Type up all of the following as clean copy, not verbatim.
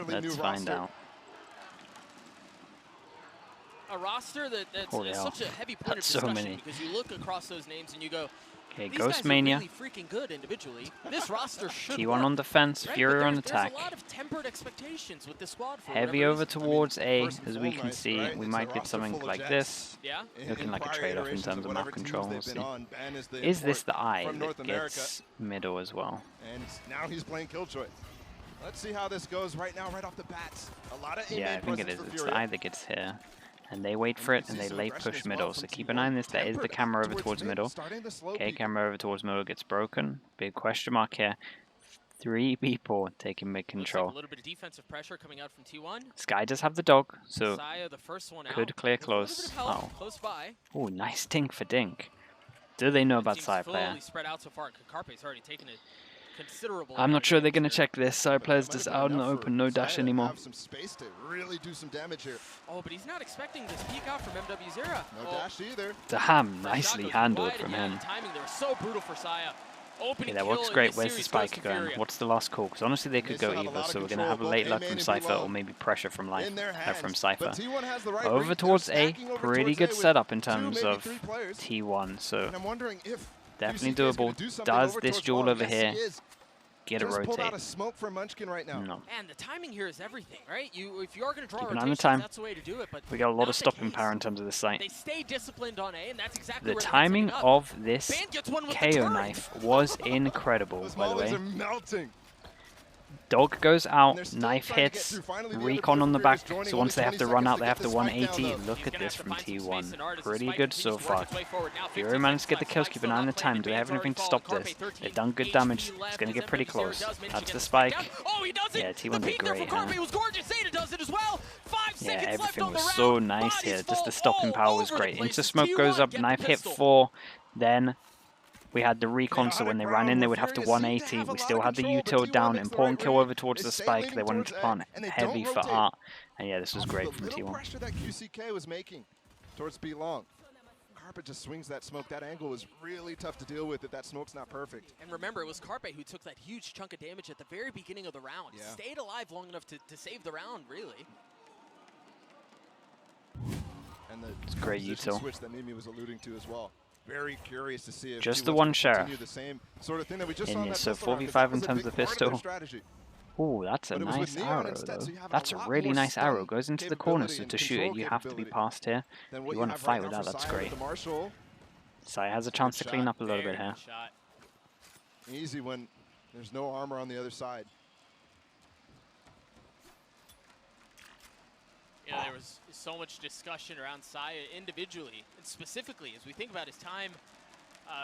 entirely new roster. Let's find out. A roster that's such a heavy point of so discussion many. because you look across those names and you go, Okay, these Ghost guys Mania. are really freaking good individually. This roster should T1 work, on defense, right? FURIA on There's attack. a lot of tempered expectations with this squad for Heavy whatever over reason. towards A, first and as we can foremost, see. right? We It's might a get roster something full of like Jets. this. Yeah. Looking like a prior trade-off in iterations terms of whatever map teams control. they've We'll been see. on. Ben is the Is this import the eye from North that America, gets middle as well? and now he's playing Killjoy. Let's see how this goes right now, right off the bat. A lot of Yeah, I think it is. It's the eye that gets here. And they wait for it, and they late push middle. So keep an eye on this. There is the camera over towards middle. Okay, camera over towards middle gets broken. Big question mark here. 3 people taking mid control. Like a little bit of defensive pressure coming out from T1. Sky does have the dog, so Saya, the first one could out. clear With a little bit close. of help Oh, close by. oh, nice dink for Dink. Do they know about Team's side player? fully spread out so far. Carpe's already taken a considerable. I'm not sure they're going to damage here. check this. Side player's just out in the open, no dash anymore. Have some space to really do some damage here. Oh, but he's not expecting this peek out from MWZera. No dash either. Damn, First nicely shot goes handled wide, from and yeah, him. the timing there was so brutal for Saya. Opening Okay, that kill works in great. this Where's the series goes spike to going? FURIA. What's the last call? Because honestly, they could They still go have a either. lot of So we're going to have a control, late both luck A-main from and Cypher B-long or maybe pressure from in their hands. from Cypher. But T1 has the right Over read. They're towards A, stacking over pretty towards good A with setup in 2, terms maybe of 3 players. T1. So And I'm wondering if definitely VCT is gonna doable. do something Does over this towards duel long. over Yes, here he is. get a Just pulled out rotate? a smoke for Munchkin right now. No. And the timing here is everything, right? If you are going to draw Keep an eye on the rotations, time. that's the way to do it. But We got a lot not of the stopping case. power in terms of the site. They stay disciplined on A, and that's exactly The where timing they're of this Ban gets one with the KO turret. knife was incredible, Those by the mollies way. are melting. Dog goes And out, they're still knife trying to get hits, through. Finally, the recon other on the player is back, joining. so once Only they have to 20 run out, seconds they have to to get the spike 180. down, though. Look He's at gonna this have to from find some space T1. and art as the Pretty spike good so continues to work far. its way forward. Now, FURIA 15 managed to get the seconds kills. left. Keep an eye on the Spike's still time. not Do they have playing. anything to Ban's stop already this? fallen. Carpe, They've done good 13 damage. HP left It's going to as get pretty MWZera close. does manage to That's get the spike spike. down. Oh, he does it! Yeah, The T1 did peek there great. from Carpe was gorgeous. Zeta does it as well. 5 Yeah, seconds left everything on the was round. so nice Bodies here. Just fall the stopping all power was over the great. place Into as smoke T1 goes up, get the knife hit pistol. 4. Then we had the recon, so on when the they ran in, ground they where would have to FURIA seem to 180. have a We lot still of had the control, but util T1 down. makes the Important right kill read. over towards They the stay spike. leaning They wanted towards to A, plant and they heavy don't for rotate. art. And yeah, this was Off great the from little T1. pressure that QCK was making towards B long. Carpet just swings that smoke. That angle is really tough to deal with if that smoke's not perfect. And remember, it was Carpe who took that huge chunk of damage at the very beginning of the round. Yeah. Stayed alive long enough to save the round, really. And the It's great composition util. switch that Mimi was alluding to as well. Very curious to see if Just T1's the one gonna sheriff. continue the same sort of thing that we just And saw in yeah, that so pistol round, 'cause 45 that in was a terms of big the part their pistol. strategy. Oh, that's a But it was with nice Neon arrow, instead, though. so you have a That's a lot really more nice arrow. stun Goes into the corner, capability so and to shoot it, control you have to be capability past here. than If what you want to have fight right with now that, for that's Saya with great. the Marshall. Sai has a chance to Good clean shot. up a little bit Very here. good shot. Easy when there's no armor on the other side. You know, there was so much discussion around Saya individually and specifically as we think about his time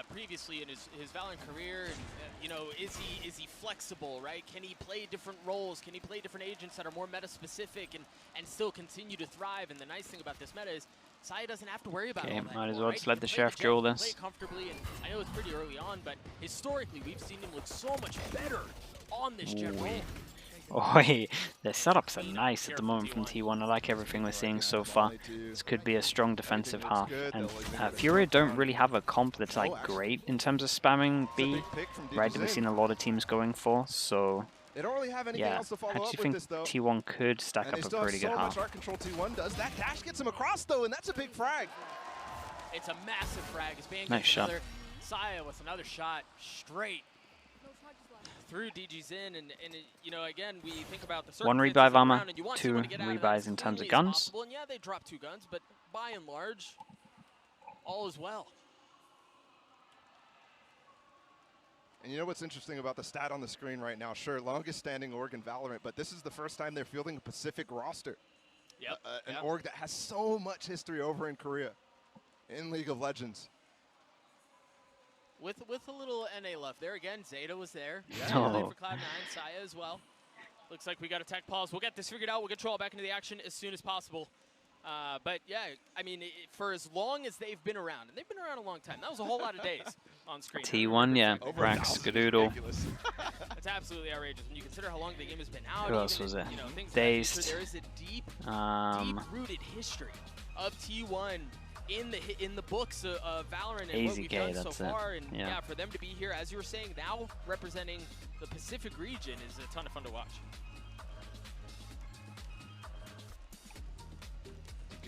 previously in his Valorant career. And, you know, is he flexible, right? Can he play different roles? Can he play different agents that are more meta-specific and still continue to thrive? And the nice thing about this meta is Saya doesn't have to worry about Okay, all that might as anymore, well right? just He let can the play sheriff jet, drill he can this. play comfortably, and I know it's pretty early on, but historically we've seen him look so much better on this jet role. Oi, their setups are nice at the moment from T1. I like everything we're seeing so far. This could be a strong defensive half. And FURIA don't really have a comp that's like great in terms of spamming B, right, that we've seen a lot of teams going for. So They don't really have anything yeah, else to I follow up actually with think this though. T1 could stack And they up a still have pretty so good much half. art control T1 does. That dash gets him across though, and that's a big frag. It's a massive frag. As Ban Nice gets shot. another. Saya with another shot straight through DG's in, and you know, again, we think about the One circumstances rebuy of the armor, round, and you want 2 T1 to get out of that rebuys as in terms of cleanly as guns. possible. And yeah, they dropped 2 guns, but by and large, all is well. And you know what's interesting about the stat on the screen right now? Sure, longest standing org in Valorant, but this is the first time they're fielding a Pacific roster. Yep. An org that has so much history over in Korea in League of Legends. With a little NA left there again, Zeta was there. Yeah. Oh. For Cloud9, Saya as well. Looks like we got a tech pause. We'll get this figured out. We'll get Troll back into the action as soon as possible. But yeah, I mean, for as long as they've been around, and they've been around a long time, that was a whole lot of days on screen. T1, yeah, Over Brax, 1,000. Skadoodle. Ridiculous. It's absolutely outrageous when you consider how long the game has been out. Who else was in, it? You know, things Dazed. Of that nature. There is a deep-rooted history of T1 in the books of Valorant and what we've done so far. And yeah, for them to be here, as you were saying, now representing the Pacific region is a ton of fun to watch.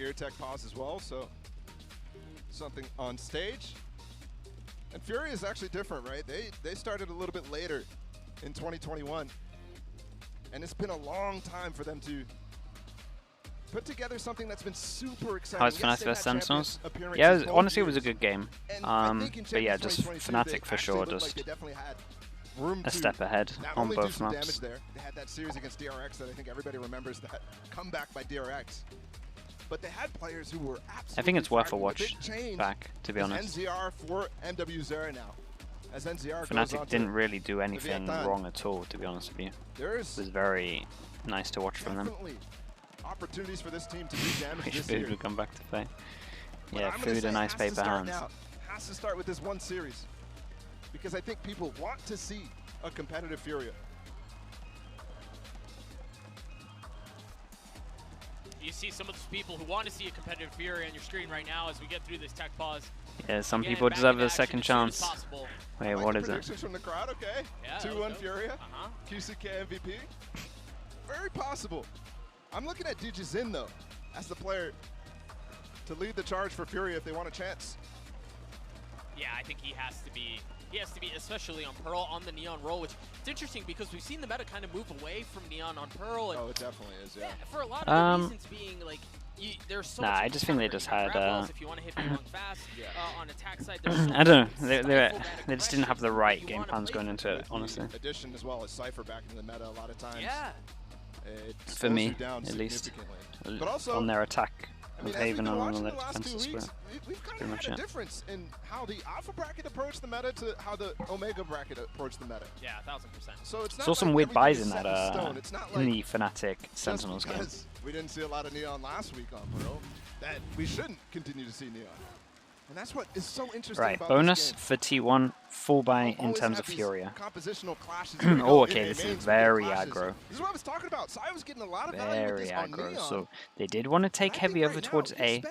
gear tech pause as well, so something on stage. And FURIA is actually different, right? They started a little bit later in 2021, and it's been a long time for them to put together something that's been super exciting. How was Fnatic vs Sentinels? Yeah, honestly, it was a good game. But yeah, just Fnatic for sure, just a step ahead on both maps. They had that series against DRX that I think everybody remembers, that comeback by DRX. But they had players who were absolutely, I think it's worth a watch back, to be honest. NZR for MW Zera now. As NZR Fnatic didn't really do anything wrong at all, to be honest with you. It was very nice to watch from them. Opportunities for this team to do damage Wish this Food year. would come back to play. Yeah, Food a nice paper hands. Has to start with this one series, because I think people want to see a competitive FURIA. You see some of those people who want to see a competitive FURIA on your screen right now as we get through this tech pause. Yeah, some people deserve a second chance. Wait, what is it? From the crowd, okay. Yeah, 2-1 FURIA. QCK MVP. Very possible. I'm looking at DJZin though, as the player to lead the charge for FURIA if they want a chance. Yeah, I think he has to be, especially on Pearl, on the Neon role, which it's interesting because we've seen the meta kind of move away from Neon on Pearl. And oh, it definitely is, yeah. For a lot of the reasons being, like, there's so much I just think they just had, if you want to hit people fast, on attack side, I don't know, they just didn't have the right game plans going into it, honestly. Addition as well as Cypher back into the meta a lot of times. Yeah. For me, at least. But also, on their attack. With Haven on on the the defensive split. We've kind of had a difference in how the Alpha bracket approached the meta to how the Omega bracket approached the meta. Yeah, 1000%. So it's not saw some like weird buys in set that stone. It's not in like the Fnatic Sentinels game. We didn't see a lot of Neon last week on Pearl, that we shouldn't continue to see Neon. And that's what is so interesting right, about bonus this for T1, full buy in terms of FURIA. Compositional clashes. Oh, okay, this is very aggro. This is what I was talking about. Sai was getting a lot of very aggro. So they did want to take heavy over towards A.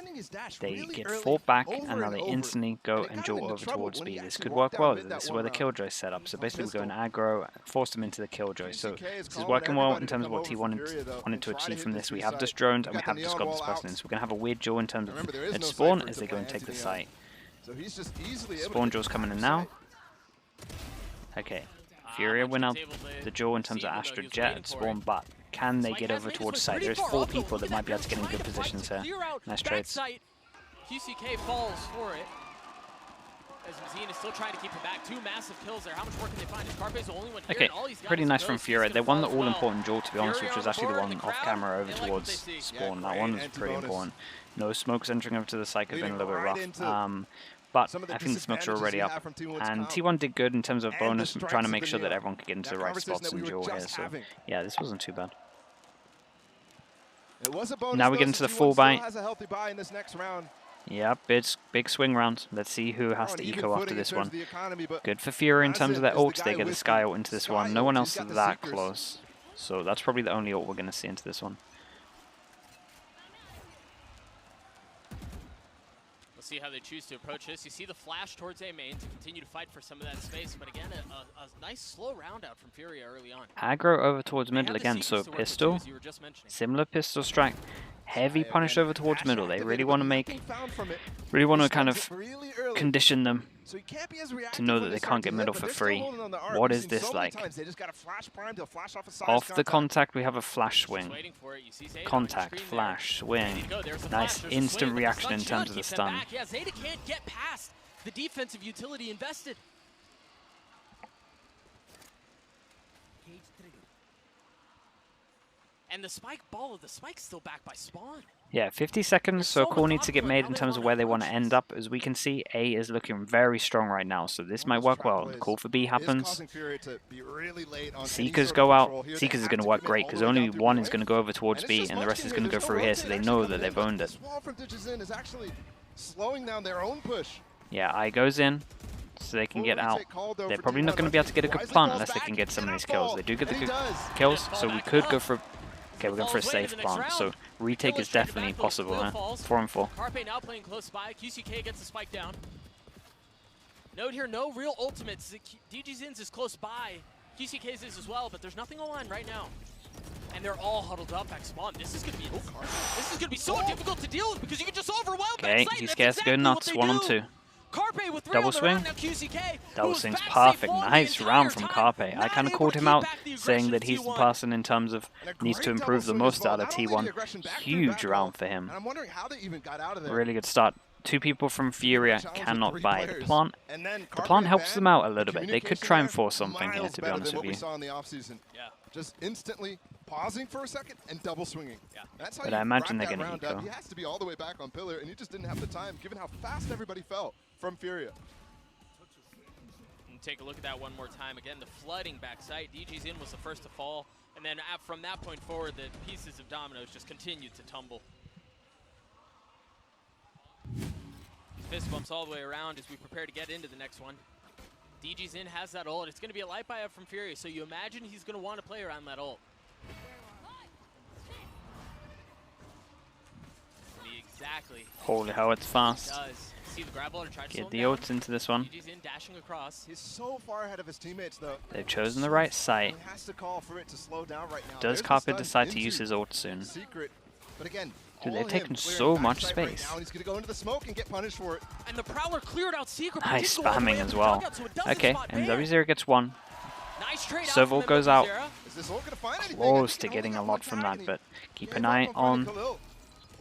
They get fought back, and now they instantly go and duel over towards B. This could work well. This is where the Killjoy set up. So basically we're going aggro, force them into the Killjoy. So this is working well in terms of what T1 wanted to achieve from this. We have just droned, and we have just got this person in. So we're going to have a weird duel in terms of its spawn as they go and take the site. So he's just easily Spawn Jaw's coming in now. Okay, FURIA win out the Jaw in terms of Astra Jet and Spawn, but can they get over towards site? There's 4 people that might be able to get in good positions here. Nice trades. QCK falls for it. As Mzine is still trying to keep him back. 2 massive kills there. How much more can they find? Is Carpe's the only one here? Okay, pretty nice from FURIA. They won the all-important Jaw, to be honest, which was actually the one off-camera over towards Spawn. That one was pretty important. No smokes entering over to the site has been a little bit rough. But I think the smokes are already up. And T1 did good in terms of bonus, trying to make sure that everyone could get into the right spots in Jaw here. So yeah, this wasn't too bad. Now we get into the full buy. Yeah, big swing round. Let's see who has to eco after this one. Good for FURIA in terms of their ults. They get the Sky ult into this one. No one else is that close. So that's probably the only ult we're going to see into this one. See how they choose to approach this. You see the flash towards A main to continue to fight for some of that space, but again, a nice slow round out from FURIA early on. Aggro over towards middle again, so pistol, similar pistol strike, heavy punish over towards middle. They really want to kind of condition them to know that they can't get middle for free. What is this like? Off the contact, we have a flash swing. Contact, flash, swing. Nice instant reaction in terms of the stun. Yeah, Zeta can't get past the defensive utility invested. And the spike ball of the spike's still back by Spawn. Yeah, 50 seconds, so a call needs to get made in terms of where they want to end up. As we can see, A is looking very strong right now, so this might work well. The call for B happens. Seekers go out. Seekers is going to work great, because only one is going to go over towards B, and the rest is going to go through here, so they know that they've owned it. Yeah, I goes in, so they can get out. They're probably not going to be able to get a good plant unless they can get some of these kills. They do get the good kills, so we could go for... Okay, we're going for a safe plant, so retake is definitely possible, huh? 4 and 4. Carpe now playing close by. QCK gets the spike down. Note here, no real ultimates. DGZin's is close by. QCK's is as well, but there's nothing on line right now. and they're all huddled up back spawn. This is gonna be so difficult to deal with because you can just overwhelm Okay, backside. he That's scares to go exactly nuts. what they 1 on do. 2. Carpe with 3 Double on the swing. round, now QCK, Double who's swing's back perfect. safe on Nice the round entire from time, Carpe. I not kind of able called to him keep out, back the saying aggression that he's the T1. person in terms of And a needs great to improve the double swing most as well. out of Not only T1. the aggression back through Huge back round roll, for him. and I'm wondering how they even got out of there. Really good start. 2 people from Furia Challenge with cannot 3 buy the players. plant. And then The Carpe plant and helps Van, them out a the little bit. They could communication try and there, force something here, miles to be better honest than with what we you. saw in the offseason. Yeah. Just instantly pausing for a second and double swinging. Yeah. That's how But you I imagine wrap they're that gonna round up. eco. He has to be all the way back on pillar, and he just didn't have the time, given how fast everybody fell from Furia. And take a look at that one more time. Again, the flooding backside. DG's in was the first to fall, and then from that point forward, the pieces of dominoes just continued to tumble. Fist bumps all the way around as we prepare to get into the next one. DG's in, has that ult. It's going to be a light buyout from Furia, so you imagine he's going to want to play around that ult. Exactly. Holy hell, it's fast. Does. See the grab ult or try to slow Get him the down. ults into this one. DG's in, dashing across. He's so far ahead of his teammates, though. They've chosen the right site. He has to call for it to slow down right now. Does There's the Carpe stun decide to into use his ult soon? Secret. But again, Dude, all they've taken him so clearing much backside right space. now, and he's going to go into the smoke and get punished for it. And the Prowler cleared out Secret. but Nice didn't go all the way spamming up as the well. dugout, so it doesn't Okay, spot and Van. W0 gets 1. Nice trade out Serval from goes him, out. Zera. Is this ult going to find anything? Close I think to he getting only a got lot one from tag, that, and he but keep gave an up eye finding on Khalil.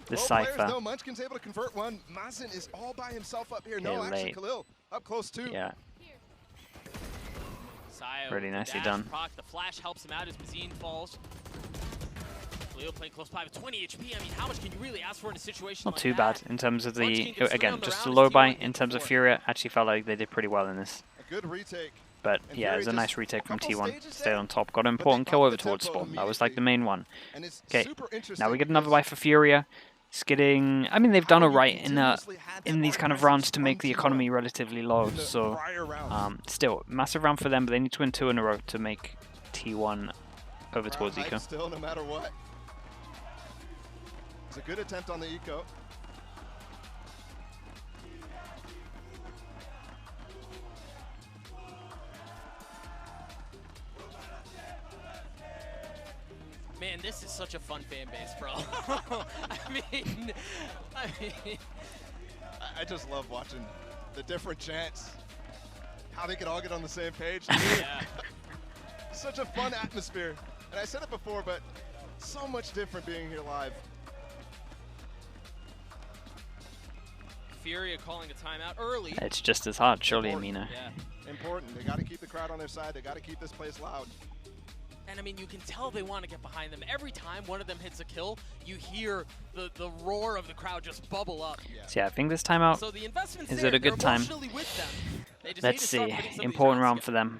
the Both players, Cypher. though, Munchkin's able to convert one. Mazin is all by himself up here. No Okay, action. late. Khalil up close too. Yeah, Sayo Really with the nicely dash done. proc. The flash helps him out as Mazin falls. Leo playing close by with 20 HP. I mean, how much can you really ask for in a situation not like too that? bad in terms of Munchkin the, gets 3 again, on the just a round, low his buy. T1 In terms of before. Furia, actually felt like they did pretty well in this. A good retake. But And yeah, it Fury was a just nice retake from couple T1. stages Stayed there, on top, got an but they important kill upped over the towards tempo spawn. That was like the main one. And it's Okay, super interesting now we get another because buy for Furia. It's getting, I mean, they've done alright in these kind of rounds to make the economy relatively low. in the So prior rounds. still, massive round for them, but they need to win 2 in a row to make T1 over Crowd towards hype Eco. Still, no matter what. It's a good attempt on the eco. Man, this is such a fun fan base, bro. I just love watching the different chants. How they could all get on the same page. Yeah. Such a fun atmosphere. And I said it before, but so much different being here live. Furia calling a timeout early. It's just as hard, surely, Important. Amina. Yeah. Important. They got to keep the crowd on their side. They got to keep this place loud. And I mean, you can tell they want to get behind them. Every time one of them hits a kill, you hear the roar of the crowd just bubble up. Yeah. So yeah, I think this timeout, So the investment's Is there. it a good They're time? emotionally with them. They just let's need to start see, putting some of these important round rounds for them.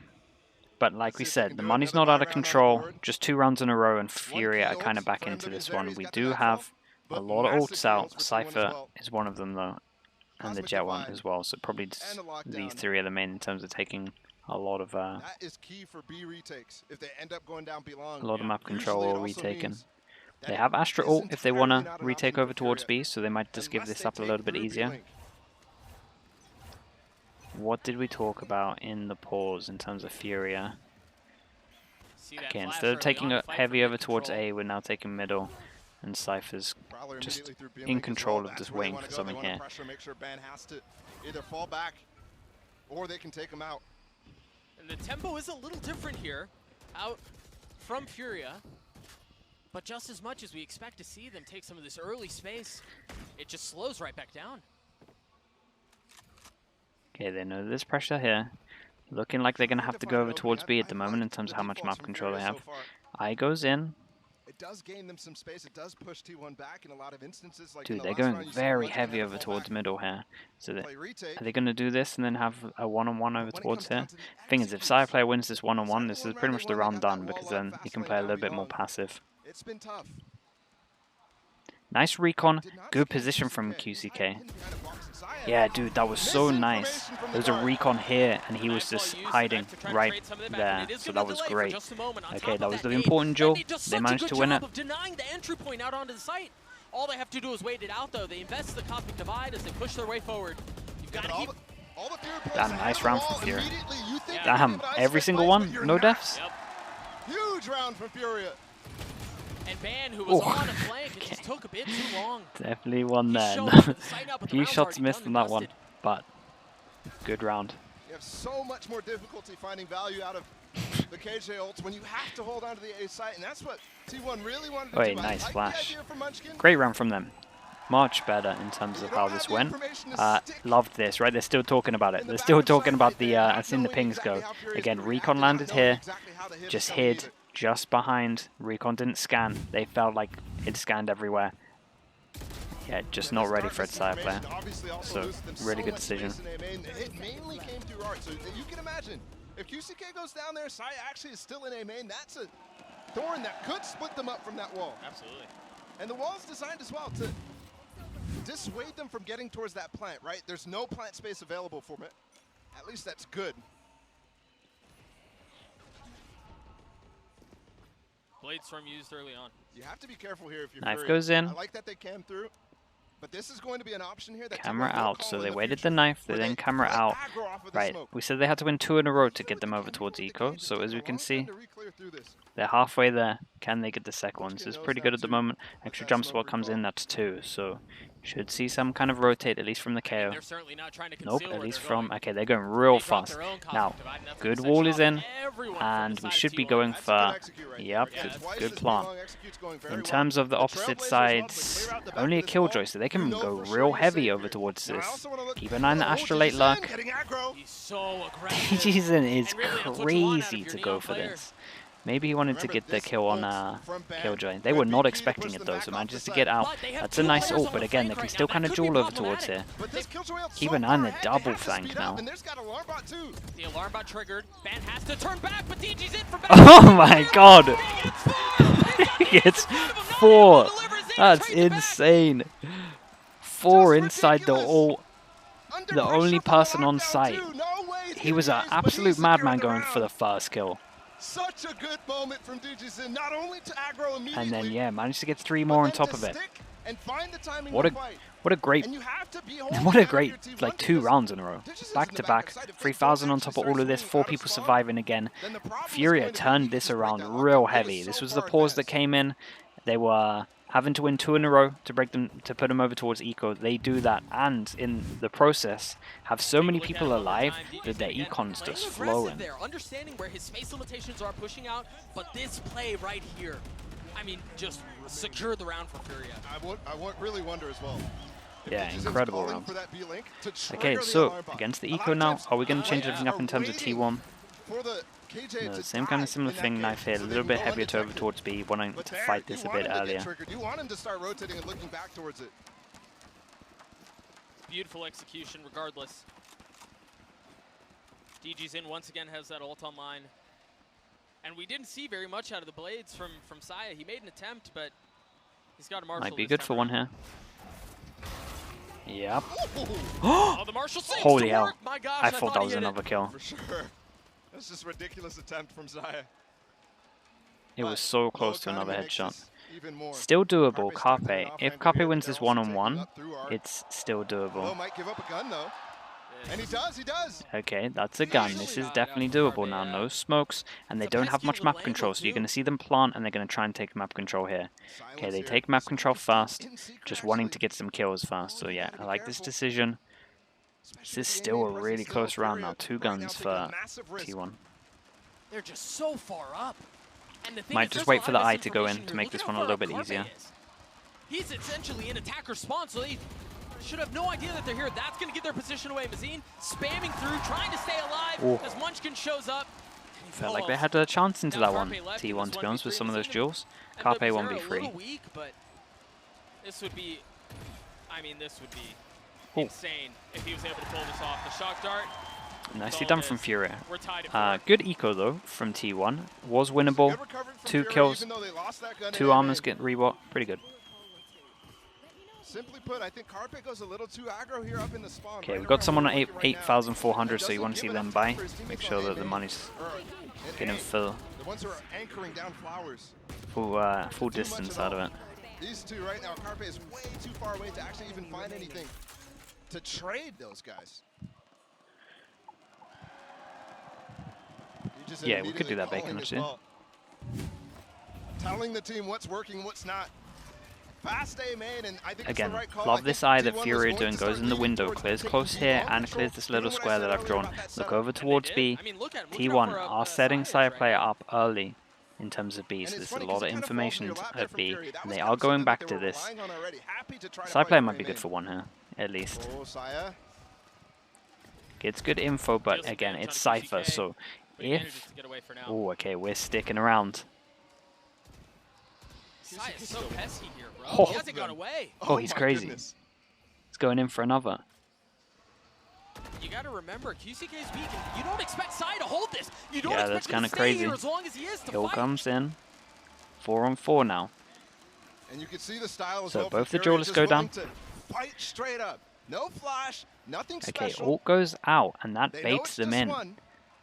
But like we See if they said, can the do money's another not out buy of round on the control. board. Just 2 rounds in a row, and Furia are key kind of ult back for him into to be this there. one. He's We got do the have F12, a but lot of massive ults out. kills for T1 as Cypher well. is one of them though, and the Cosmic Jet one Divide. as well. So probably just And a lockdown. these 3 are the main in terms of taking a lot of That is key for B retakes. If they end up going down belong, map control usually it or also retaken. means that They it have Astra is ult if they want entirely to not an retake option over for towards Furia, B, so they might just give unless this they up a little take bit through easier. B-Link. What did we talk about in the pause in terms of Furia? See that Okay, flash instead of early taking on, a fight heavy for over towards mid-control. A, we're now taking middle, and Cypher's Prowler just immediately through in B-Link as control well. of this That's where they wing wanna for go. something They wanna here. pressure, make sure Ban has to either fall back or they can take him out. And the tempo is a little different here, out from Furia. But just as much as we expect to see them take some of this early space, it just slows right back down. Okay, they know there's pressure here. Looking like they're going to have to go over towards B at the moment in terms of how much map control they have. I goes in. It does gain them some space. It does push T1 back in a lot of instances. Like Dude, in the they're last going round, you saw very Munchkin heavy had to over fall towards back, middle here. So play retake. are they going to do this and then have a one-on-one over When it towards comes down here? to the Thing is, if execution, Cypher wins this one-on-one, this is second pretty much the round, round they got done, that because wall up then fast you can lane play a down little bit more belong. passive. It's been tough. Nice recon, Did not good escape position from QCK. QCK. Hidden behind a box and Zaya Yeah, dude, that was so nice. misinformation from There was the a guard. recon here, and he was Nice ball just used, hiding Knife to try to right trade some of it back, there, and it is so gonna that was delay for great. just a moment. On Okay, top that of was the nade, important and duel. They, does They such a managed good to win job it. of denying the entry point out onto the site. All they have to do is wait it out, though. They invest the Cosmic Divide as they push their way forward. You've got But to all keep... the Fury players Damn, ahead nice of the round wall from Fury. immediately. You think Yeah. you're Damn, giving ice every red single place, one, but you're no not. deaths. Yep. Huge round from Furia. And Ban, who was on a flank, it just took a bit too long. Definitely one there. A few shots missed on that one, but good round. You have so much more difficulty finding value out of the KJ ults when you have to hold on to the A site, and that's what T1 really wanted to do. Nice flash. Great round from them. Much better in terms of how this went. Loved this, right? They're still talking about it. They're still talking about the, I've seen the pings go. Again, Recon landed here, just hid, just behind. Recon didn't scan. They felt like it scanned everywhere. Yeah, just not ready for a side player. So, really good decision. It mainly came through art, so you can imagine, if QCK goes down there, Sai actually is still in A main, that's a thorn that could split them up from that wall. Absolutely. And the wall is designed as well to dissuade them from getting towards that plant, right? There's no plant space available for it. At least that's good. Blade Storm used early on. You have to be careful here if you're Knife FURIA. goes in. I like that they cam through, but this is going to be an option here. That Camera out, so they waited the knife, they then camera out. Right, we said they had to win 2 in a row to get them over towards Eco, so as we can see, they're halfway there. Can they get the second one? This is pretty good at the moment. Extra jump spot comes in, that's 2, so should see some kind of rotate, at least from the KO. Nope, at least from... Okay, they're going real fast. Now, good wall is in, and we should be going for... Yep, good plan. In terms of the opposite sides, only a Killjoy, so they can go real heavy over towards this. Keep an eye on the Astrolate luck. DGZin is crazy to go for this. Maybe he wanted to get the kill on Killjoy. They were not expecting it though, so manages to get out. That's a nice ult, but again, they can still kind of duel over towards here. Keep an eye on the double flank now. The alarm bot triggered. Ban has to turn back, but DG's in for back. Oh my god! He gets 4. That's insane. 4 inside the ult. The only person on site. He was an absolute madman going for the first kill. Such a good moment from DGZin, not only to aggro immediately, and then yeah, managed to get 3 more on top of it. What a great like 2 rounds in a row, back to back, 3,000 on top of all of this, 4 people surviving again. FURIA turned this around real heavy. This was the pause that came in. They were having to win 2 in a row to break them, to put them over towards Eco. They do that, and in the process, have so many people alive that their econ's just flowing. Understanding where his space limitations are pushing out, but this play right here, I mean, just secured the round for FURIA. I really wonder as well. Yeah, incredible round. Okay, so against the Eco now, are we going to change everything up in terms of T1? No, same kind of similar thing, knife here, a little bit heavier to over towards B, wanting to fight this a bit earlier. You want him to start rotating and looking back towards it. Beautiful execution regardless. DGZin once again has that ult online. And we didn't see very much out of the blades from Saya. He made an attempt, but he's got a Marshall. Might be good for one here. Yep. Oh, the Marshall seems Holy to hell. work. My gosh, I thought that was another kill. For sure. That's just a ridiculous attempt from Saya. It was so close to another headshot. Still doable, Carpe. If Carpe wins this one-on-one, it's still doable. Might give up a gun though. And he does. Okay, that's a gun. This is definitely doable now. No smokes, and they don't have much map control, so you're going to see them plant, and they're going to try and take map control here. Okay, they take map control fast, just wanting to get some kills fast. So yeah, I like this decision. This is still a really close round now. 2 guns for T1. They're just so far up. And the thing Might just wait for the eye to go in to make this one a little bit easier. He's essentially in attacker spawn, so they should have no idea that they're here. That's going to give their position away. Mazine spamming through, trying to stay alive as Munchkin shows up. Felt like they had a chance into that one, T1, to be honest, with some of those duels. Carpe 1v3. Weak, but this would be, I mean, this would be insane if he was able to pull this off. The shock dart. Nicely done from FURIA. Good eco though from T1. Was winnable. 2 kills. 2 armors get rebought. Pretty good. Simply put, I think Carpe goes a little too aggro here up in the spawn. Okay, we've got someone at 8,400, so you want to see them buy. Make sure that the money's getting full distance out of it. These 2 right now, Carpe is way too far away to actually even find anything to trade those guys. Yeah, we could do that bacon actually. telling the team what's working, what's not. Fast A main, and I think again, it's the right call. love this eye that FURIA doing, goes in the window, clears close here, and clears this little square that I've drawn. Look over towards B. T1 are setting side player up early in terms of B, so there's a lot of information at B, and they are going back to this. Side player might be good for one here, at least. Gets good info, but again, it's Cypher, so if... Oh, okay, we're sticking around. Saya's so pesky here, bro. Oh. He hasn't gone away. Oh, he's crazy. Goodness. He's going in for another. You got to remember, QCK's weak, and you don't expect Saya to hold this. You don't Yeah, expect that's him kind to of stay crazy. here as long as he is to Hill fight. comes in. 4 on 4 now. And you can see the style as So well. both the FURIA duelists just go willing down. to fight straight up. No flash, nothing Okay, special. ult goes out, and that They know baits it's them just in. one.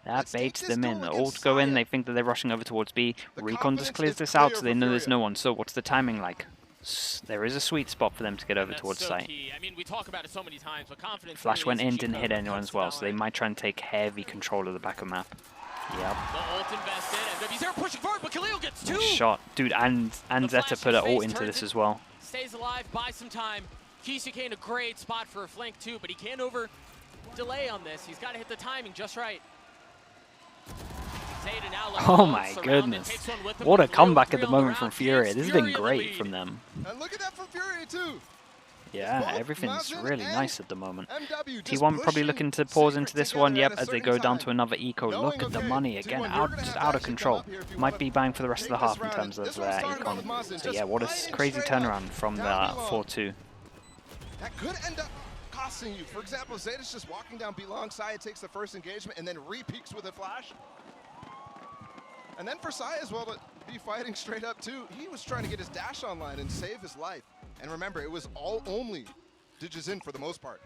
That Let's take baits this them in. duel The against ult go in, Saya. they think that they're rushing over towards B. The Recon confidence just clears is this out, clear so they for know there's FURIA. no one. So what's the timing like? There is a sweet spot for them to get over That's towards so site. key. I mean, we talk about it so many times, but confidence. Flash really went is a in, cheat didn't code hit when it anyone comes as to well, so they Valorant. might try and take heavy control of the back of map. Yep. The ult invested, and MW0 pushing forward, but Khalil gets 2. Nice shot. Dude, and The Zeta flash put an in his ult face into turns this it. as well. Stays alive, buys some time. QCK in a great spot for a flank too, but he can't over delay on this. He's got to hit the timing just right. Zeta now looking Oh close my around and goodness. takes one with him What a with Khalil comeback at with the 3 on moment from round. FURIA. Gives This has been FURIA the great lead. from them. And look at that from FURIA too. Yeah, both everything's Mazin really and nice at the moment. MW just T1 probably pushing looking to pause Secret into this together one, yep, at a as they certain go down time. to another eco. Knowing, Look at the okay, money again, T1, you're gonna just have to out of actually come control. up here if you Might wanna be bang for the rest of the take this half in round. terms This of one started econ. with Mazin, So just yeah, what a fighting crazy straight up, turnaround from the down below. 4-2. That could end up costing you. For example, Zeta's just walking down B long, Saya takes the first engagement and then re-peeks with a flash. And then for Saya as well to be fighting straight up too. He was trying to get his dash online and save his life. And remember, it was all only Digizin for the most part.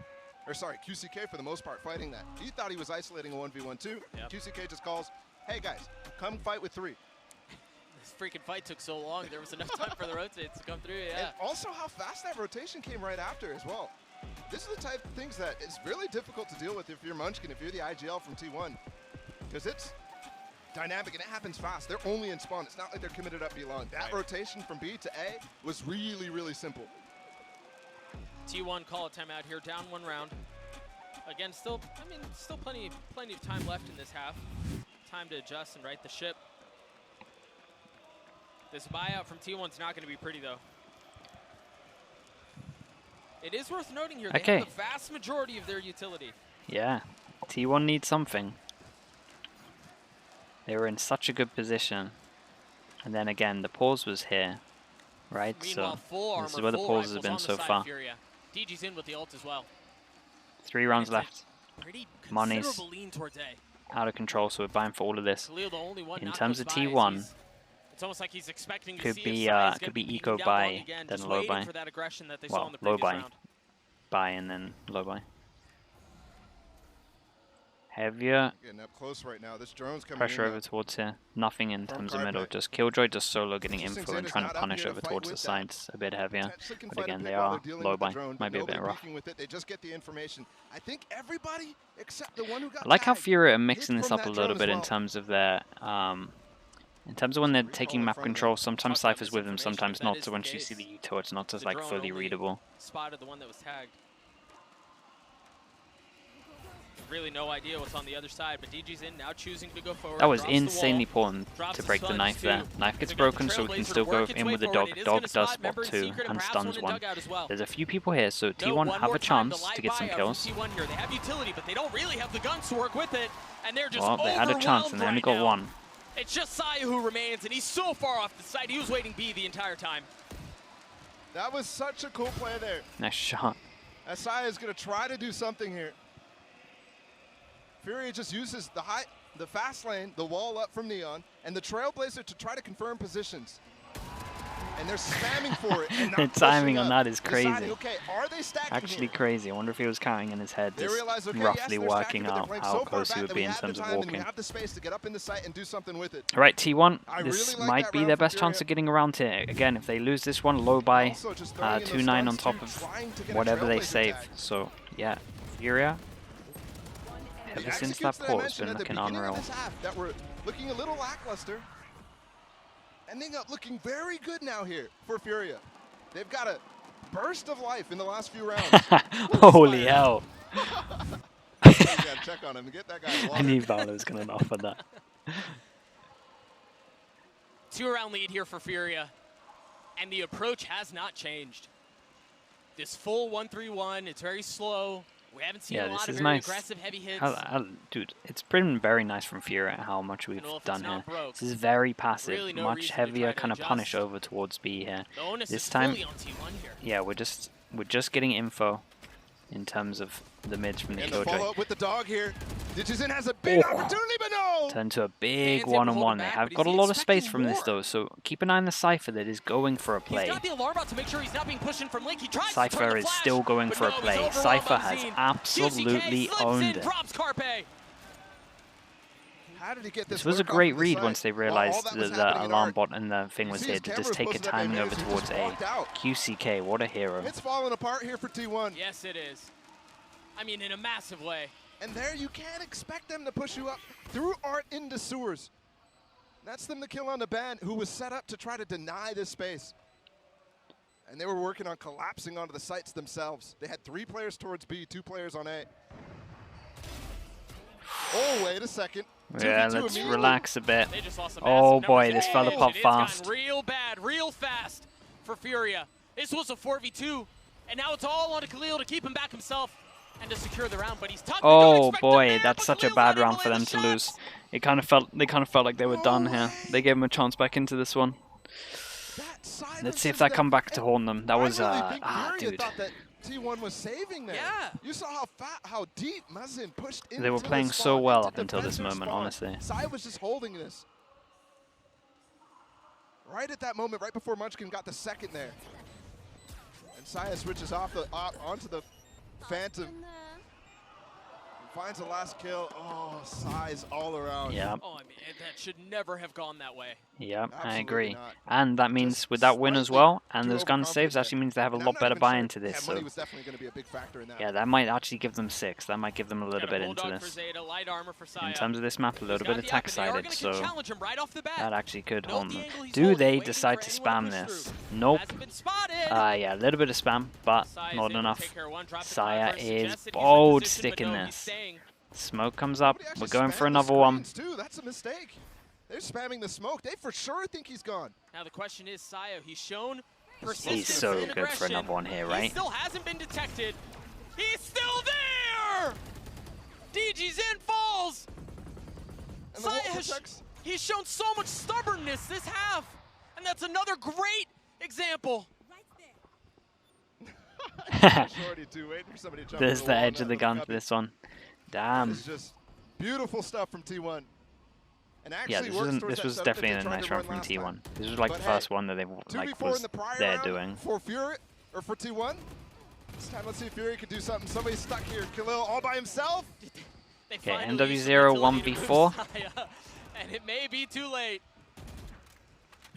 Or sorry, QCK for the most part fighting that. He thought he was isolating a 1v1 too. Yep. QCK just calls, hey guys, come fight with 3. This freaking fight took so long. There was enough time for the rotates to come through. Yeah. And also how fast that rotation came right after as well. This is the type of things that is really difficult to deal with if you're Munchkin, if you're the IGL from T1. Because it's dynamic and it happens fast. They're only in spawn. It's not like they're committed up B long. That rotation from B to A was really, really simple. T1 call a timeout here, down 1 round. Again, still plenty of time left in this half. Time to adjust and right the ship. This buyout from T1's not going to be pretty though. It is worth noting here, they have the vast majority of their utility. Yeah, T1 needs something. They were in such a good position. And then again, the pause was here, right? Meanwhile, So full armor, this is where the full pauses have rifles been on the so side far. of FURIA. DG's in with the ult as well. 3 rounds It's a left. Pretty Money's considerable lean towards A. out of control, so we're buying for all of this. Khalil, the only one In not terms close of by, T1, it's almost like he's expecting to could see be if Saya's could gonna be beating eco him down buy, long again, then just low waiting buy. for that aggression that they saw Well, in the low previous buy. round. Buy and then low buy. Heavier Getting up close right now. This drone's coming pressure in over now. towards here. Nothing in From terms of middle. Carpet. Just Killjoy, just solo getting Interesting, info and Zeta's trying not to up punish here to over fight towards the with that. sides a bit heavier. Potentially can But fight a again, pick they while are they're dealing low with the buy. drone, Might be a bit nobody rough. peeking with it. They just get the information. I think everybody except the one who got I like how tagged FURIA are hit mixing this from up a that little drone bit as in well. terms of their in terms of when they're taking in map front of them. control. Sometimes Talk about Cypher's with them, misinformation, sometimes if that not. is So the when she case, see the util, it's not just the like drone fully only readable. spotted the one that was tagged. Really no idea what's on the other side, but DG's in now, choosing to go forward. That was drops the wall, insanely important drops to the break the sponge knife too. there. Knife gets They've got the broken, so we can Trailblazer still to go work its in way with the forward. dog. It is Dog gonna does spot spot Member 2 Secret and perhaps stuns in 1. dugout as well. There's a few people here, so No, T1 one have more a time chance light to get some buyout kills. from T1 here. They have utility, but they don't really have the guns to work with it, and they're just Well, they had a chance and they only right got now. 1. It's just Saya who remains, and he's so far off the side. He was waiting B the entire time. That was such a cool play there. Nice shot. Asaya is going to try to do something here. FURIA just uses the fast lane, the wall up from Neon, and the Trailblazer to try to confirm positions. And they're spamming for it. And The not timing pushing on up, that is deciding, crazy. okay, are they stacking Actually here? crazy. I wonder if he was counting in his head, They just realize, okay, roughly yes, they're working stacking, but they're out playing how so far close he back would that be we in have the terms of time and we walking. have the space to get up in the site and do something with it. Alright, T1, I this really like might that be round their from best chance FURIA. of getting around here. Again, if they lose this one, low by Also just throwing in those 2-9 on stuns top too, of trying to get a whatever they Trailblazer save. tag. So, yeah, FURIA, The ever since executes that I pause, mentioned been at the looking beginning of unreal. this half that were looking a little lackluster. ending up looking very good now here for FURIA. They've got a burst of life in the last few rounds. Holy hell. You gotta check on him and get that guy water. I knew Valor was going to offer that. 2-round lead here for FURIA, and the approach has not changed. This full 1-3-1, it's very slow. We haven't seen a lot of very aggressive heavy hits. Dude, it's been very nice from FURIA how much we've done here. This is very passive, really much heavier kind of punish over towards B here. This time, yeah, we're just getting info in terms of the mids from the Killjoy. Follow up with the dog here. Digizin has a big opportunity, but no! Turn to a big one-on-one. They have got a lot of space from this though, so keep an eye on the Cypher that is going for a play. Cypher is still going for a play. Cypher has absolutely owned it. How did he get this was a great read once they realized that the alarm bot and the thing was here to just take a timing over towards A. QCK, what a hero. It's falling apart here for T1. Yes, it is. I mean, in a massive way. And there you can't expect them to push you up through Art into sewers. That's them the kill on the ban, who was set up to try to deny this space. And they were working on collapsing onto the sites themselves. They had 3 players towards B, 2 players on A. Oh, wait a second. Yeah, let's relax a bit. Oh boy, this fella popped fast. Real bad, real fast for FURIA. This was a 4v2, and now it's all on Khalil to keep him back himself and to secure the round. But he's tucked. Oh boy, that's such a bad round for them to lose. They kind of felt like they were done here. They gave him a chance back into this one. Let's see if that come back to haunt them. That was dude. T1 was saving there. Yeah. You saw how deep Mazin pushed into They were playing so well up until this moment, honestly. Sai was just holding this. Right at that moment, right before Munchkin got the second there. And Saya switches off onto the Phantom. Finds the last kill. Oh, Sai's all around. Yeah. Oh, I mean, that should never have gone that way. Yeah, I agree. And that means with that win as well, and those gun saves, actually means they have a lot better buy-in to this. So yeah, that might actually give them 6. That might give them a little bit into this. In terms of this map, a little bit attack-sided, so that actually could haunt them. Do they decide to spam this? Nope. Yeah, a little bit of spam, but not enough. Saya is bold sticking this. Smoke comes up. We're going for another one. That's a mistake. They're spamming the smoke. They for sure think he's gone. Now the question is, Saya, he's shown persistence. He's so good for another one here, right? He still hasn't been detected. He's still there! Digizin falls! Saya he's shown so much stubbornness this half. And that's another great example. There's the edge of the gun for this one. Damn. It's just beautiful stuff from T1. And yeah, this was definitely a nice run from T1. This was like the first one that they was there doing. For FURIA or for T1. This time, let's see if FURIA could do something. Somebody's stuck here. Khalil all by himself. Okay, NW0 1v4. And it may be too late.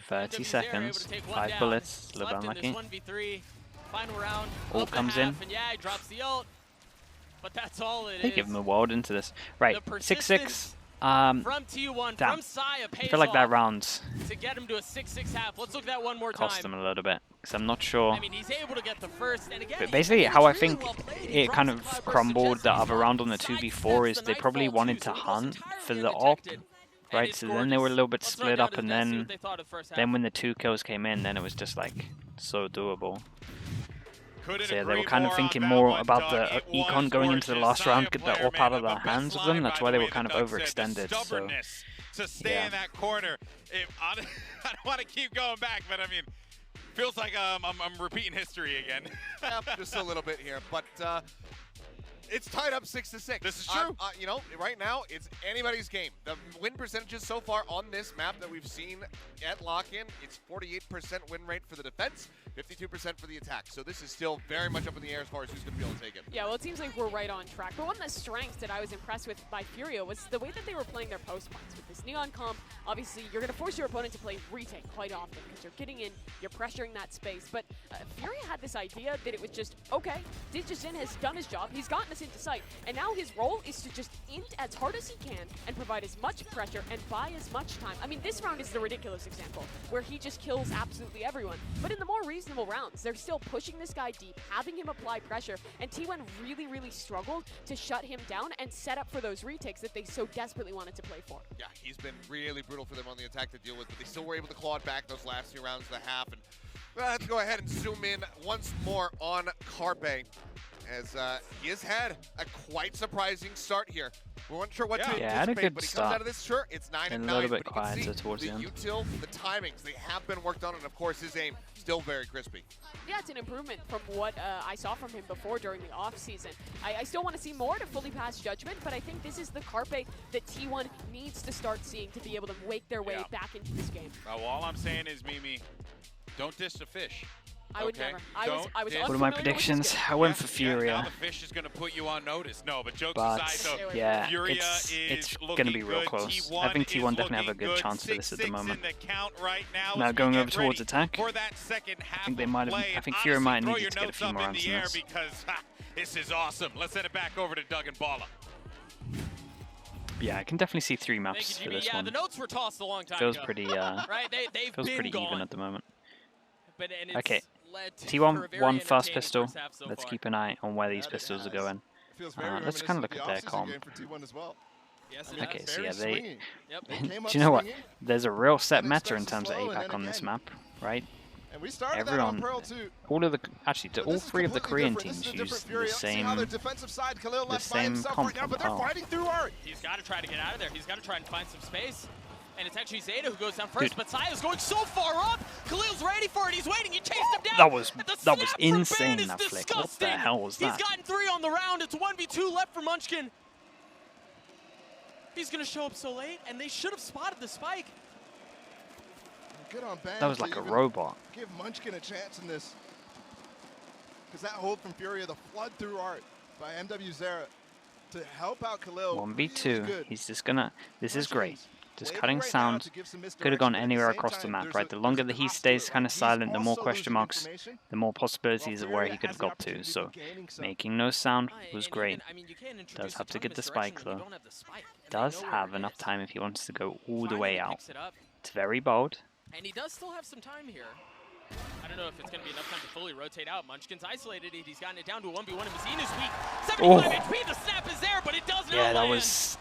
30 seconds. 5 bullets. A little bit unlucky. Final round. Ult comes in. And yeah, he drops the ult. But that's all it is. They give him a world into this. Right, 6-6. From T1, damn. from Saya, I feel like that round to get him to a 6-6 half. Let's look at that one more cost them a little bit, because I'm not sure. I mean, he's able to get the first, and again, but basically, how I think it kind of crumbled the other round on the 2v4 is they probably wanted to hunt for the op, right? So then they were a little bit split up, and then when the 2 kills came in, then it was just like so doable. So yeah, they were kind of thinking more about the econ going into the last round, get the op out of the hands of them. That's why they were kind of overextended. So to stay in that corner. I don't want to keep going back, but I mean, feels like I'm repeating history again. Just a little bit here, but it's tied up 6-6. This is true. You know, right now it's anybody's game. The win percentages so far on this map that we've seen at lock-in, it's 48% win rate for the defense, 52% for the attack. So this is still very much up in the air as far as who's going to be able to take it. Yeah, well, it seems like we're right on track. But one of the strengths that I was impressed with by FURIA was the way that they were playing their post points. With this Neon comp, obviously, you're going to force your opponent to play retake quite often because you're getting in, you're pressuring that space. But FURIA had this idea that it was just, okay, Digizin has done his job. He's gotten us into sight. And now his role is to just int as hard as he can and provide as much pressure and buy as much time. I mean, this round is the ridiculous example, where he just kills absolutely everyone. But in the more reasonable rounds, they're still pushing this guy deep, having him apply pressure, and T1 really, really struggled to shut him down and set up for those retakes that they so desperately wanted to play for. Yeah, he's been really brutal for them on the attack to deal with, but they still were able to claw it back those last few rounds of the half. And let's go ahead and zoom in once more on Carpe, as he has had a quite surprising start here. We weren't sure what to had a anticipate, good but he start. comes out of this, sure, it's 9 and 9. A little bit but you can quieter see towards the end. util, the timings, they have been worked on, and of course his aim still very crispy. Yeah, it's an improvement from what I saw from him before during the off-season. I still want to see more to fully pass judgment, but I think this is the Carpe that T1 needs to start seeing to be able to wake their way back into this game. Well, all I'm saying is, Mimi, don't diss the fish. I would never. I was What are my predictions? I went for Furia. Now the fish is going to put you on notice. No, but jokes But aside, though, yeah, Furia it's is going to be real close. I think T1 definitely have a good chance for this at the moment. Now going over towards attack, for that second half I think they might have. I think Furia might need to get a few more rounds in this. Because this is awesome. Let's send it back over to Doug and Bala. Yeah, I can definitely see 3 maps for this one. The notes were tossed a long time Feels ago. pretty. Right? Feels pretty even at the moment. But, Okay, T1 won first pistol. Let's keep an eye on where these pistols are going. Let's kind of look at their comp. Okay, so yeah, they. Do you know what? There's a real set meta in terms of APAC on this map, right? Everyone, actually, all 3 of the Korean teams use the same comp on par. He's got to try to get out of there. He's got to try and find some space. And it's actually Zeta who goes down first, but Saya's going so far up. Khalil's ready for it. He's waiting. He chased him down. That was insane, that flick. What the hell was that? He's gotten 3 on the round. It's 1v2 left for Munchkin. He's going to show up so late, and they should have spotted the spike. Good on Ben. That was like a robot. Give Munchkin a chance in this. Because that hold from Furia, the flood through art by MW Zera to help out Khalil. 1v2. Really He's just gonna. This is great. Just cutting sound. Could have gone anywhere across the map, right? The longer that he stays kind of silent, the more question marks, the more possibilities of where he could have got to. So making no sound was great. Does have to get the spike though. Does have enough time if he wants to go all the way out. It's very bold. And he does still have some time here. I don't know if it's going to be enough time to fully rotate out. Munchkin's isolated it. He's gotten it down to a 1v1, and Mazina's weak. 75 HP, the snap is there, but it doesn't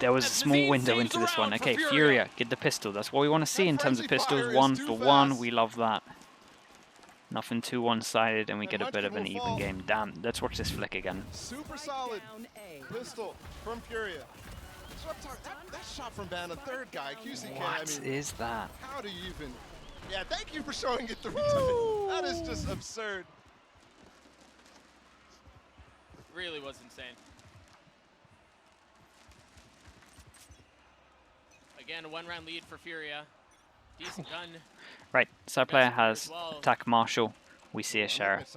there was a small window into this one. Okay, Furia, get the pistol. That's what we want to see in terms of pistols. 1 for 1, we love that. Nothing too one-sided, and we get a bit of an even game. Damn, let's watch this flick again. Super solid pistol from Furia. That shot from Ban, the third guy, QCK. What is that? How do you even... Yeah, thank you for showing it 3 times. That is just absurd. Really was insane. Again, a 1-round lead for Furia. Decent gun. Right, side player has attack Marshall. We see a Sheriff.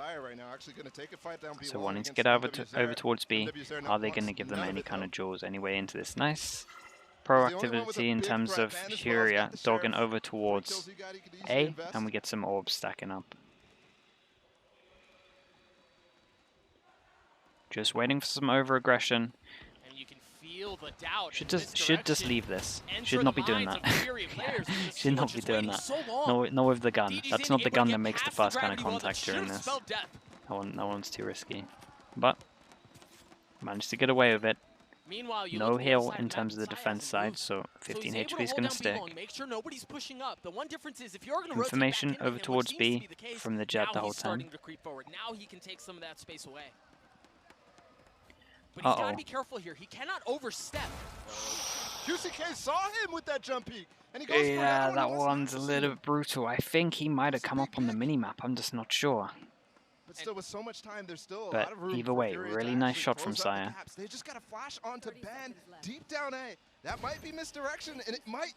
So wanting to get over towards B, are they going to give them any kind of jaws anyway into this? Nice proactivity in terms of Furia dogging over towards A, and we get some orbs stacking up. Just waiting for some over-aggression. Should just leave this. Should not be doing that. Should not be doing that. No with the gun. That's not the gun that makes the first kind of contact during this. That one's too risky. But managed to get away with it. No heal in terms of the defense side, so 15 HP is going to stick. Information over towards B from the Jet the whole time. But he's got to be careful here. He cannot overstep. QCK saw him with that jump peek, and he goes yeah, that one's a little bit brutal. I think he might have come up on the minimap. I'm just not sure. But still, with so much time, there's still a lot of room. Either way, really nice shot from Saya. They just got to flash onto Ben deep down A. That might be misdirection, and it might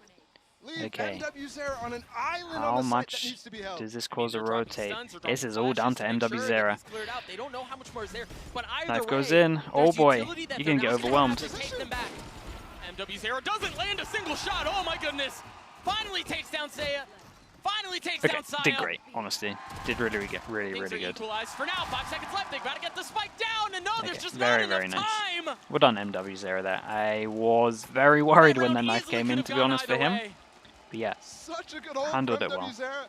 leave MW Zera on an island. How much does this cause a rotate? This is all down to MW Zera. Knife goes in. Oh boy, you're gonna get overwhelmed. MW Zera doesn't land a single shot. Oh my goodness! Finally takes down Saya. Finally takes Okay, down Saya. did great, honestly. Did really good. Really Things are good. equalized for now. 5 seconds left. They've got to get the spike down, and no, there's Okay, just very, not very enough nice. time. Well done, MW0 there. I was very worried when That the round knife easily came could in, have to be gone honest, for either him. way. But yeah, Such a good hold handled from it well. Zera.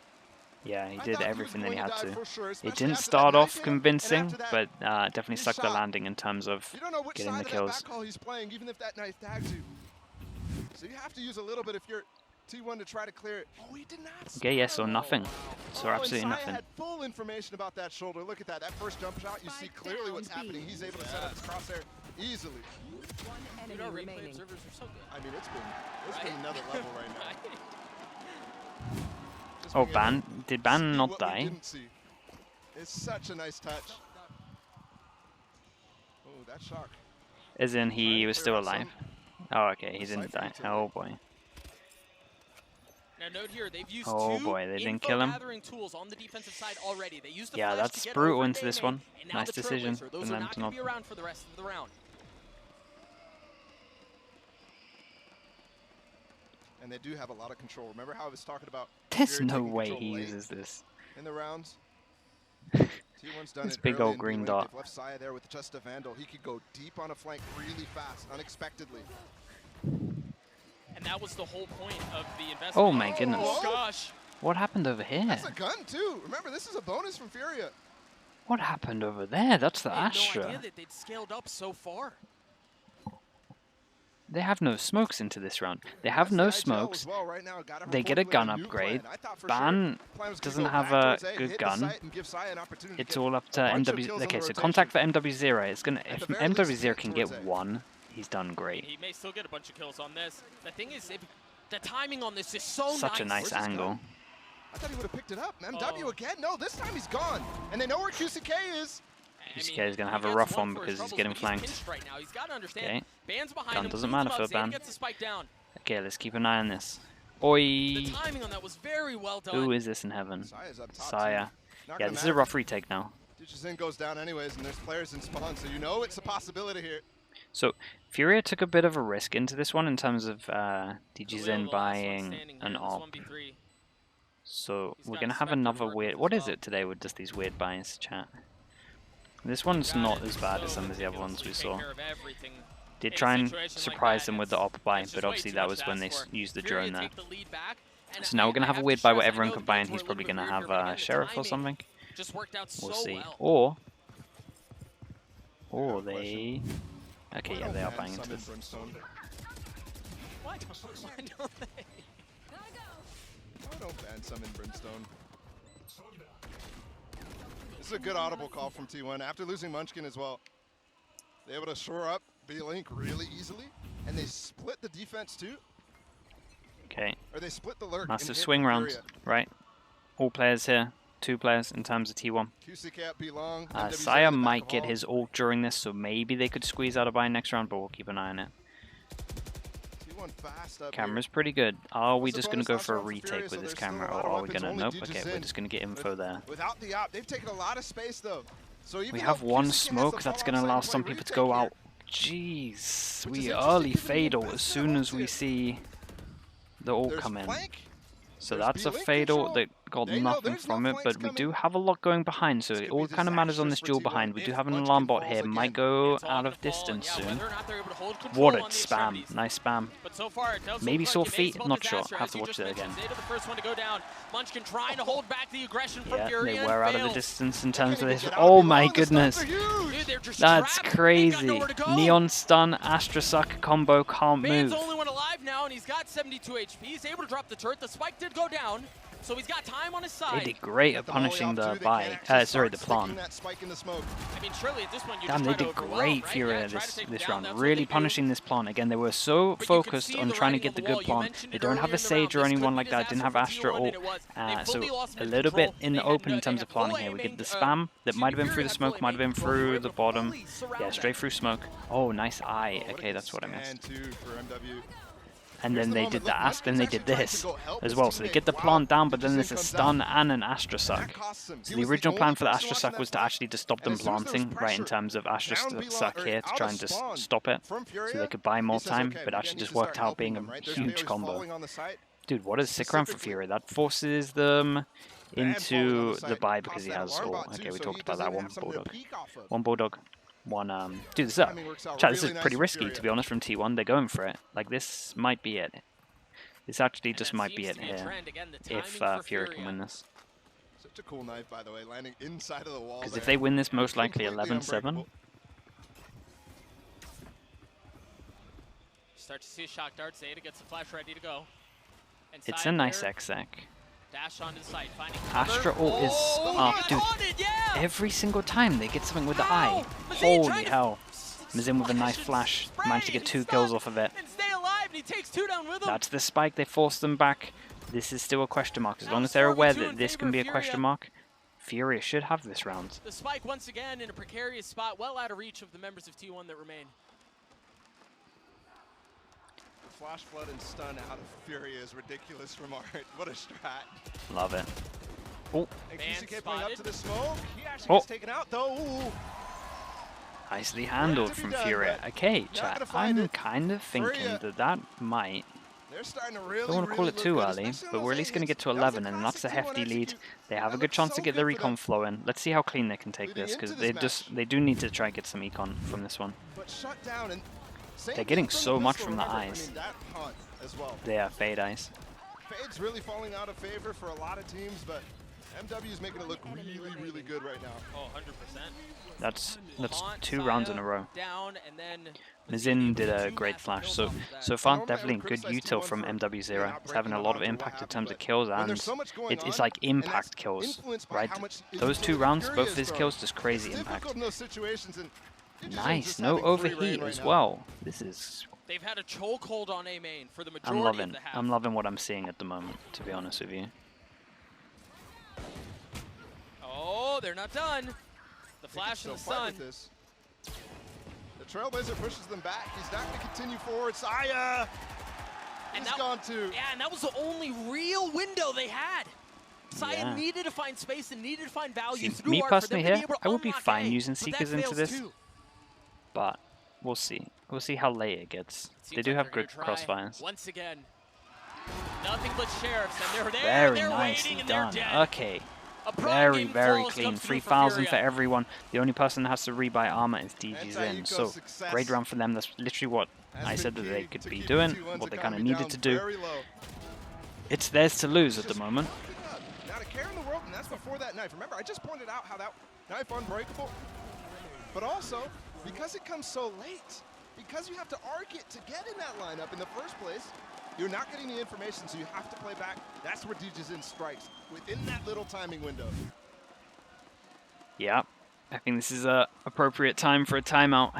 Yeah, he I did thought everything that he was had going to. die for sure, It especially didn't after that start knife off hit, convincing, and after but that, definitely his stuck the shot. landing in terms of You don't know which getting side the of that kills. back call he's playing, even if that knife tags you. So you have to use a little bit if you're T1 to try to clear it. Oh, he did not. Okay, yeah, so spam. nothing. Oh, So wow. absolutely And Saya nothing. had full information about that shoulder. Look at that. That first jump shot, you see clearly what's happening. He's able to set up his crosshair easily. Dude, our replay observers are so good. I mean, it's been another level right now. Just Oh, being able Ban. to Did Ban see not what we die? didn't see. It's such a nice touch. Oh, that shock. As in, he was still Clear out alive. Oh, okay, he didn't die. Oh, boy. Now note here, they've used Oh, two boy, they didn't info kill him. gathering tools on the defensive side already. They used the Yeah, flash that's to get brutal over into this Daemon, one. and now Nice the decision Trailblazer. Those from are them not to going to not. be around for the rest of the round. And they do have a lot of control. Remember how I was talking about There's Fury no taking way control he late uses this. in the rounds? T1's done This it big early old in green B-Link. dot. They've left Saya there with just a Vandal. He could go deep on a flank really fast, unexpectedly. And that was the whole point of the investment. Oh, my goodness. Oh, gosh. What happened over here? That's a gun, too. Remember, this is a bonus from FURIA. What happened over there? That's the I had no Astra. idea that they'd scaled up so far. They have no smokes into this round. They have no smokes. They get a gun upgrade. Ban doesn't have a good gun. It's all up to MW. Okay, so contact for MW0. It's gonna. If MW0 can get one, he's done great. He may still get a bunch of kills on this. The thing is, the timing on this is so Such a nice angle. I thought he would have picked it up. MW again? No, this time he's gone. And they know where QCK is. QCK is going to have a rough one because he's getting flanked. Right now. He's got to understand. Okay. Ban's behind Gun him. doesn't Boots matter him for up. Ban. Gets the spike down. Okay, let's keep an eye on this. Oi! The timing on that was very well done. Who is this in heaven? Saya's up top, Saya. too. Yeah, this is a rough retake now. Ditches goes down anyways, and there's players in spawn, so you know it's a possibility here. So, Furia took a bit of a risk into this one in terms of DGZen buying an AWP. So, we're going to have another weird... What is it today with just these weird buys, chat? This one's not as bad as some of the other ones we saw. Did try and surprise them with the AWP buy, but obviously that was when they used the drone there. So now we're going to have a weird buy where everyone can buy, and he's probably going to have Sheriff or something. We'll see. Or they... Okay, yeah, they are buying into this. Why don't they? Why don't ban summon Brimstone? This is a good audible call from T1. After losing Munchkin as well, they're able to shore up B-Link really easily, and they split the defense too. Okay. Or they split the lurk. Massive swing round, right? All players here. 2 players in terms of T1. QCK up B long. Saya might get his ult during this, so maybe they could squeeze out a buy next round, but we'll keep an eye on it. Camera's pretty good. Are we just going to go for a retake with this camera, or are we going to... Nope, okay, we're just going to get info there. Without the op, they've taken a lot of space though. So We have one smoke that's going to allow some people to go out. Jeez, we early fatal as soon as we see the ult come in. So that's a fatal that got nothing from it, but we do have a lot going behind, so it all kind of matters on this duel behind. We do have an alarm bot here, might go out of distance soon. What a spam, nice spam. Maybe saw feet, not sure, have to watch that again. Yeah, they were out of the distance in terms of this. Oh my goodness, that's crazy. Neon stun, Astra suck combo, can't move. Now, and he's got 72 HP. He's able to drop the turret. The spike did go down, so he's got time on his side. They did great at punishing the buy. Sorry, the plant. I mean, surely at this point, damn, they did great, Furia, this round. Really punishing this plant. Again, they were so focused on trying to get the good plant. They don't have a Sage or anyone like that. Didn't have Astra ult. So a little bit in the open in terms of planning here. We get the spam that might have been through the smoke, might have been through the bottom. Yeah, straight through smoke. Oh, nice eye. Okay, that's what I missed. And then they did that, then they did this as well. So they get the plant down, but then there's a stun and an Astra suck. So the original plan for the Astra suck was to actually just stop them planting, right, in terms of Astra suck here to try and just stop it, so they could buy more time, but actually just worked out being a huge combo. Dude, what a sick round for FURIA. That forces them into the buy because he has all. Okay, we talked about that. One Bulldog. One Bulldog. One, dude, this is up. Chat, this is pretty risky, to be honest, from T1. They're going for it. Like, this might be it. This actually just might be it here, if FURIA can win this. Such a cool knife, by the way, landing inside of the wall. Because if they win this, most likely 11-7. Start to see a shock dart. Zeta gets the flash ready to go. It's a nice exec. Dash onto the site, finding Astra ult is up, dude. Every single time they get something with the eye. Holy hell. Mazin with a nice flash. Managed to get 2 kills off of it. That's the spike. They forced them back. This is still a question mark. As long as they're aware that this can be a question mark, FURIA should have this round. The spike once again in a precarious spot, well out of reach of the members of T1 that remain. Flash flood and stun out of FURIA is ridiculous from Art. What a strat. Love it. Oh. QCK playing up to the smoke. He actually gets taken out though. Ooh. Nicely handled from FURIA. Okay, chat. I'm kind of thinking that might. They're starting to really, don't want to call it too early, but we're at least going to get to 11, and that's a hefty lead. They have a good chance to get the recon flow in. Let's see how clean they can take this, because they do need to try and get some econ from this one. They're getting so much from the eyes. They are fade eyes. Fade's really falling out of favor for a lot of teams, but MW is making it look really, really good right now. Oh, 100%. That's 2 rounds in a row. Mazin did a great flash, so far definitely good util from MW0. It's having a lot of impact in terms of kills, and it's like impact kills, right? Those 2 rounds, both of his kills, just crazy impact. Nice, no overheat as well. This is. They've had a chokehold on A main for the majority of the half. I'm loving what I'm seeing at the moment, to be honest with you. Oh, they're not done. The flash in the sun. The Trailblazer pushes them back. He's not going to continue forward. Saya! He's gone too. Yeah, and that was the only real window they had. Saya needed to find space and needed to find value through me art personally for them here, to be able to I would be fine A, using Seekers into this. But we'll see. We'll see how late it gets. They do have good crossfires. Once again, nothing but sheriffs, and they're there. Very they're nicely waiting, done. And they're dead. Okay. Very, very clean. 3,000 for everyone. The only person that has to rebuy armor is DG's in. So great round for them. That's literally what I said that they could be doing, what they kind of needed to do. It's theirs to lose at the moment. Not a care in the world, and that's before that knife. Remember, I just pointed out how that knife unbreakable. But also, because it comes so late, because you have to arc it to get in that lineup in the first place, you're not getting the information, so you have to play back. That's where DJ's in strikes, within that little timing window. Yeah, I think this is a appropriate time for a timeout.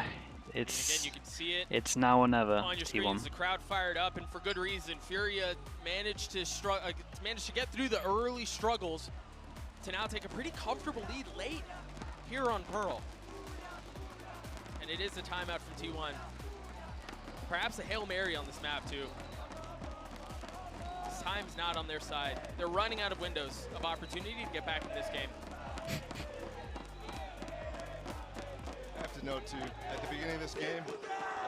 It's you can see it it's now or never. on your screen. T1. The crowd fired up, and for good reason. FURIA managed to get through the early struggles to now take a pretty comfortable lead late here on Pearl. And it is a timeout from T1. Perhaps a Hail Mary on this map, too. This time's not on their side. They're running out of windows of opportunity to get back in this game. I have to note, too, at the beginning of this game,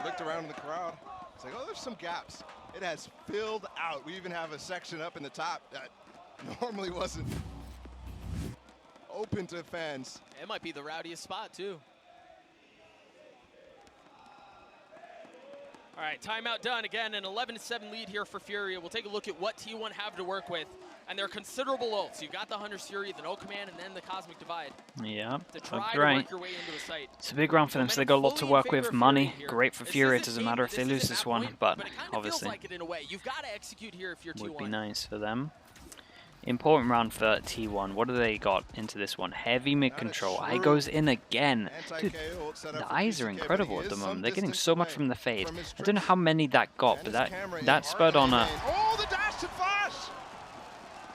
I looked around in the crowd. It's like, oh, there's some gaps. It has filled out. We even have a section up in the top that normally wasn't open to fans. It might be the rowdiest spot, too. All right, timeout done. Again, an 11-7 lead here for FURIA. We'll take a look at what T1 have to work with. And they're considerable ults. You've got the Hunter's Fury, the No Command, and then the Cosmic Divide. Yeah, to try to great. work your way into the site. It's a big round for them, so they got a lot to work with. Money, great for FURIA. It doesn't matter if they lose this one, but obviously like it in a way. You've got to execute here if you're would T1. be nice for them. Important round for T1. What do they got into this one? Heavy mid control. Eye goes in again. Dude, the eyes are incredible at the moment. They're getting so much from the fade. I don't know how many that got, but that spurred on a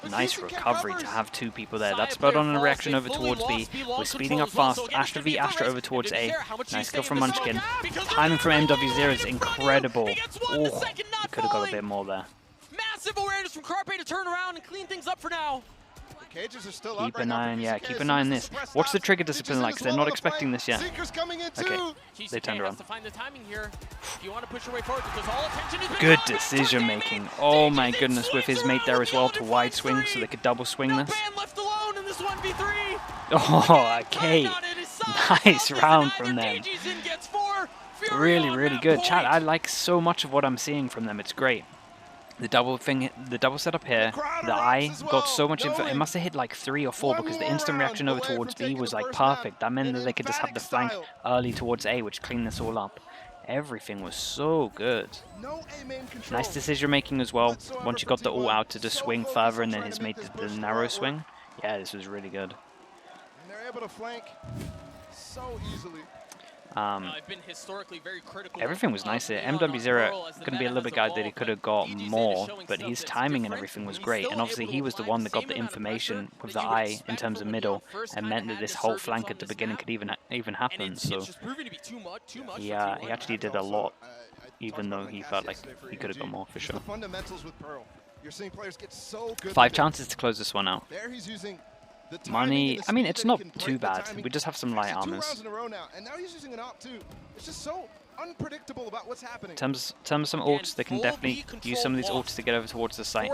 nice recovery to have 2 people there. That spurred on a reaction over towards B. We're speeding up fast. Astra v Astra over towards A. Nice kill from Munchkin. Timing from MW0 is incredible. Oh, he could have got a bit more there. Massive awareness from Carpe to turn around and clean things up for now. Cages are still up Keep right an now eye for on, yeah, VCT. keep As an soon eye as on the this. suppress What's the stops, trigger Cages discipline is like? 'Cause they're well not on the expecting play. this yet. Seeker's coming in Okay. too. They turned around. Has to find the timing here. If you want to push your way forward, because all attention has been Good drawn back towards decision Damien. making. Oh my Stages goodness, in, with his swings mate there around as well with to the wide finds swing so three. they could double swing No this. ban left alone in this 1v3. Oh, okay. Not at his side. Nice South round isn't from either. them. Cages in gets 4. Furia Really, on really that good. Chat, point. I like so much of what I'm seeing from them. It's great. The double setup here, the eye got so much info. It must have hit like 3 or 4 because the instant reaction over towards B was like perfect. That meant that they could just have the flank early towards A, which cleaned this all up. Everything was so good. Nice decision making as well. Once you got the all out to just swing further and then his mate did the narrow swing. Yeah, this was really good. And they're able to flank so easily. I've been historically very critical. Everything was nice here. MW0 going to be a little bit guy that he could have got more, but his timing and everything was great. And obviously he was the one that got the information with the eye in terms of middle, and meant that this whole flank at the beginning could even happen. So he actually did a lot, even though he felt like he could have got more for sure. The fundamentals with Pearl. You're seeing players get so good. 5 chances to close this one out. There he's using the Money, I mean, it's not too bad. We just have some light 2 armors. rounds in a row now, and now he's using an op too. It's just so unpredictable about what's happening. In terms of some ults, they can definitely use some of these ults to get over towards the site.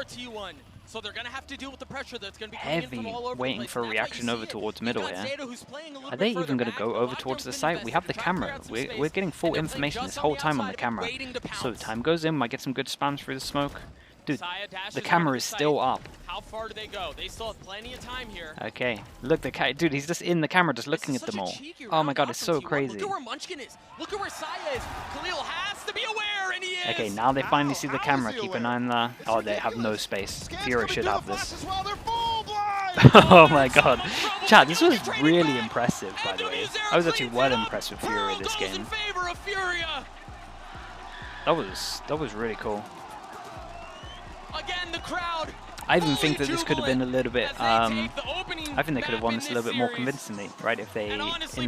So they're gonna have to deal with the pressure that's gonna be coming in Heavy from all over waiting the place, for a and that's reaction how you over see it. towards You've middle got here. Zeta, who's playing a little Are bit they further even going to back. go The over lockdown's towards the been site? We have the invested. They're trying to camera. clear out some We're space, getting full and they're information just this on whole the time on the outside, camera. waiting to So pounce. time goes in, might get some good spams through the smoke. Dude, Saya dashes the onto camera is site. still up. How far do they go? They still have plenty of time here. Okay, look, dude, he's just in the camera, just looking This at is them such a all. cheeky Oh my round god, out it's from so T1. crazy. Look at where Munchkin is. Look at where Saya is. Khalil has to be aware, and he is. Okay, now they finally see the How camera. is he Keep an aware? eye on that. It's Oh, they have no ridiculous. space. Scans Furia coming should through have the this. flashes while they're full blind. Oh my god. Chat, this was really impressive, by the way. I was actually well impressed with Furia this game. In favor of Furia. That was really cool. Again, the crowd. I even think that this could have been a little bit, as they take the opening I think they could have won map this a in little bit more series. convincingly, right? If they, And honestly, in that